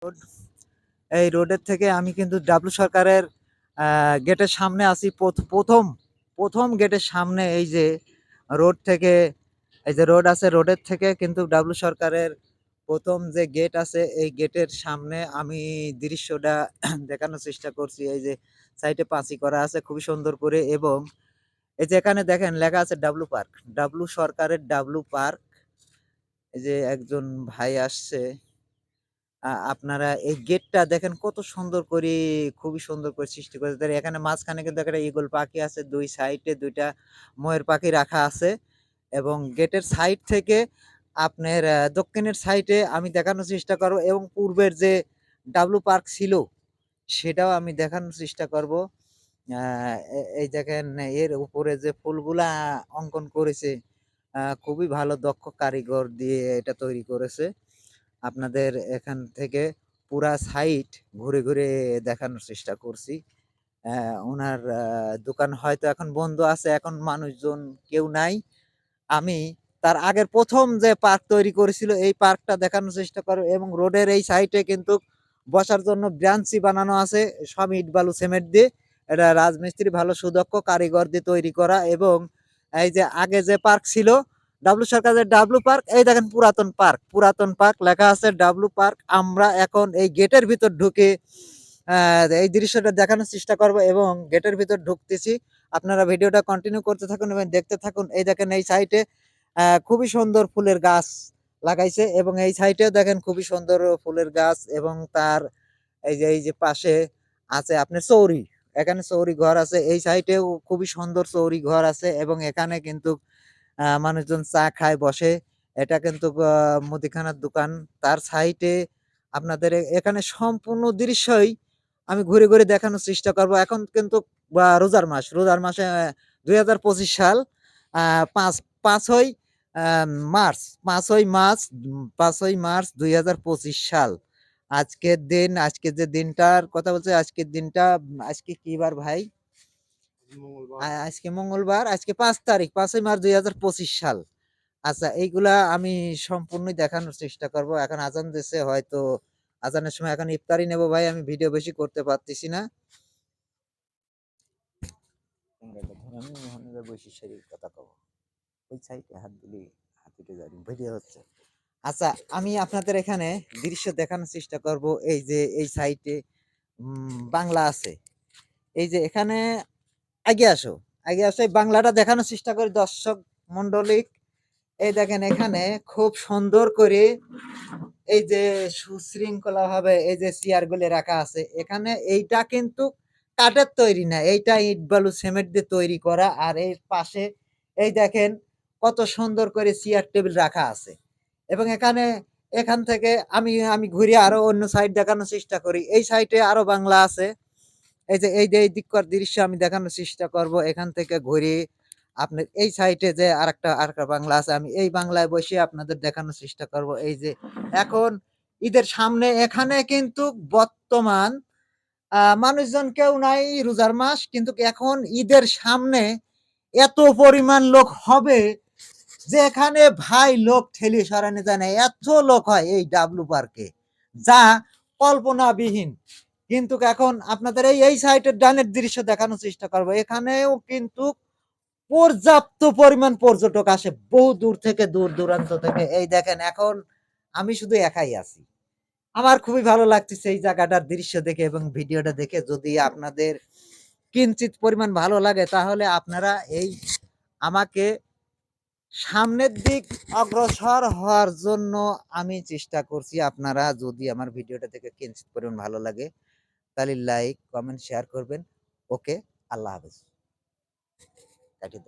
Road. এই রোডের থেকে আমি কিন্তু ডাব্লু সরকারের গেটের সামনে আছি। প্রথম গেটের সামনে এই যে রোড থেকে, এই যে রোড আছে, রোডের থেকে কিন্তু ডাব্লু সরকারের প্রথম যে গেট আছে এই গেটের সামনে আমি দৃশ্যটা দেখানোর চেষ্টা করছি। এই যে সাইডে পাঁচি করা আছে খুবই সুন্দর করে, এবং এই যে এখানে দেখেন লেখা আছে ডাব্লু পার্ক, ডাব্লু সরকারের ডাব্লু পার্ক। এই যে একজন ভাই আসছে, আপনারা এই গেটটা দেখেন কত সুন্দর করে, খুবই সুন্দর করে সৃষ্টি করেছে। এখানে মাঝখানে কিন্তু একটা ঈগল পাখি আছে, দুই সাইডে দুইটা ময়ূর পাখি রাখা আছে, এবং গেটের সাইড থেকে আপনার দক্ষিণের সাইডে আমি দেখানোর চেষ্টা করব, এবং পূর্বের যে ডাব্লু পার্ক ছিল সেটাও আমি দেখানোর চেষ্টা করব। এই দেখেন এর উপরে যে ফুলগুলা অঙ্কন করেছে, খুবই ভালো দক্ষ কারিগর দিয়ে এটা তৈরি করেছে। আপনাদের এখান থেকে পুরা সাইট ঘুরে ঘুরে দেখানোর চেষ্টা করছি। ওনার দোকান হয়তো এখন বন্ধ আছে, এখন মানুষজন কেউ নাই। আমি তার আগের প্রথম যে পার্ক তৈরি করেছিল এই পার্কটা দেখানোর চেষ্টা করব, এবং রোডের এই সাইডে কিন্তু বসার জন্য ব্রাঞ্চি বানানো আছে সব ইট বালু সিমেন্ট দিয়ে। এটা রাজমিস্ত্রি ভালো সুদক্ষ কারিগর দিয়ে তৈরি করা। এবং এই যে আগে যে পার্ক ছিল ডাব্লু সরকারের ডাব্লু পার্ক, এই দেখেন পুরাতন পার্ক লেখা আছে ডাব্লু পার্ক। আমরা এখন এই গেটের ভিতর ঢুকে এই দৃশ্যটা দেখানোর চেষ্টা করব, এবং গেটের ভিতর ঢুকতেছি। আপনারা ভিডিওটা কন্টিনিউ করতে থাকুন এবং দেখতে থাকুন। এই দেখেন এই সাইডে খুবই সুন্দর ফুলের গাছ লাগাইছে, এবং এই সাইডেও দেখেন খুবই সুন্দর ফুলের গাছ, এবং তার এই যে পাশে আছে আপনার চৌরি, এখানে চৌরি ঘর আছে। এই সাইডেও খুবই সুন্দর চৌরি ঘর আছে, এবং এখানে কিন্তু মানুষজন চা খায় বসে। এটা কিন্তু মুদিখানার দোকান। তার সাইডে আপনাদের এখানে সম্পূর্ণ দৃশ্যই আমি ঘুরে ঘুরে দেখানোর চেষ্টা করব। এখন কিন্তু রোজার মাসে 2025 সাল, পাঁচ পাঁচই মার্চ, 5ই মার্চ 2025 সাল। আজকের যে দিনটার কথা বলছে, আজকের দিনটা আজকে কি বার ভাই? আজকে মঙ্গলবার, আজকে 5 তারিখ, 5ই মার্চ 2025 সাল। আচ্ছা, এইগুলা আমি সম্পূর্ণই দেখানোর চেষ্টা করব। এখন আজান দিছে, হয়তো আজানের সময় এখন ইফতারি নেব ভাই, আমি ভিডিও বেশি করতে পারতেছি না। আমি বৈশিষ্ট্যের কথা কব, ওই সাইডে হাত দিলি হাত উঠে যাবে, ভিডিও হচ্ছে। আচ্ছা, আমি আপনাদের এখানে দৃশ্য দেখানোর চেষ্টা করব। এই যে এই সাইডে বাংলা আছে, এই যে এখানে আগে আসো এই বাংলাটা দেখানোর চেষ্টা করি দর্শক মন্ডলী। এই দেখেন এখানে খুব সুন্দর করে এই যে সুশৃঙ্খলা ভাবে এই যে চেয়ার গুলি রাখা আছে, এখানে এইটা কিন্তু কাঠের তৈরি না, এইটা ইট বালু সিমেন্ট দিয়ে তৈরি করা। আর এর পাশে এই দেখেন কত সুন্দর করে চেয়ার টেবিল রাখা আছে, এবং এখান থেকে আমি আমি ঘুরে আরো অন্য সাইড দেখানোর চেষ্টা করি। এই সাইডে আরো বাংলা আছে, এই দিককার দৃশ্য আমি দেখানোর চেষ্টা করব। এখান থেকে ঘুরে আপনার এই সাইডে যে আরেকটা বাংলা আছে, আমি এই বাংলায় বসে আপনাদের দেখানোর চেষ্টা করব। এই যে এখন ঈদের সামনে এখানে কিন্তু বর্তমান মানুষজন কেউ নাই, রোজার মাস, কিন্তু এখন ঈদের সামনে এত পরিমাণ লোক হবে যে এখানে ভাই লোক ঠেলে সরানো যায় না, এত লোক হয় এই ডাব্লু পার্কে, যা কল্পনাবিহীন। কিন্তু এখন আপনাদের এই সাইটের ডানের দৃশ্য দেখানোর চেষ্টা করবো। এখানেও কিন্তু পর্যাপ্ত পরিমাণ পর্যটক আসে বহু দূর থেকে, দূর দূরান্ত থেকে। এই দেখেন এখন আমি শুধু একাই আছি, আমার খুবই ভালো লাগতেছে এই জায়গাটার দৃশ্য দেখে এবং ভিডিওটা দেখে। যদি আপনাদের কিঞ্চিত পরিমাণ ভালো লাগে তাহলে আপনারা এই আমাকে সামনের দিক অগ্রসর হওয়ার জন্য আমি চেষ্টা করছি। আপনারা যদি আমার ভিডিওটা দেখে কিঞ্চিত পরিমাণ ভালো লাগে তাহলে লাইক কমেন্ট শেয়ার করবেন। ওকে, আল্লাহ হাফেজ। কাটিয়ে দাও।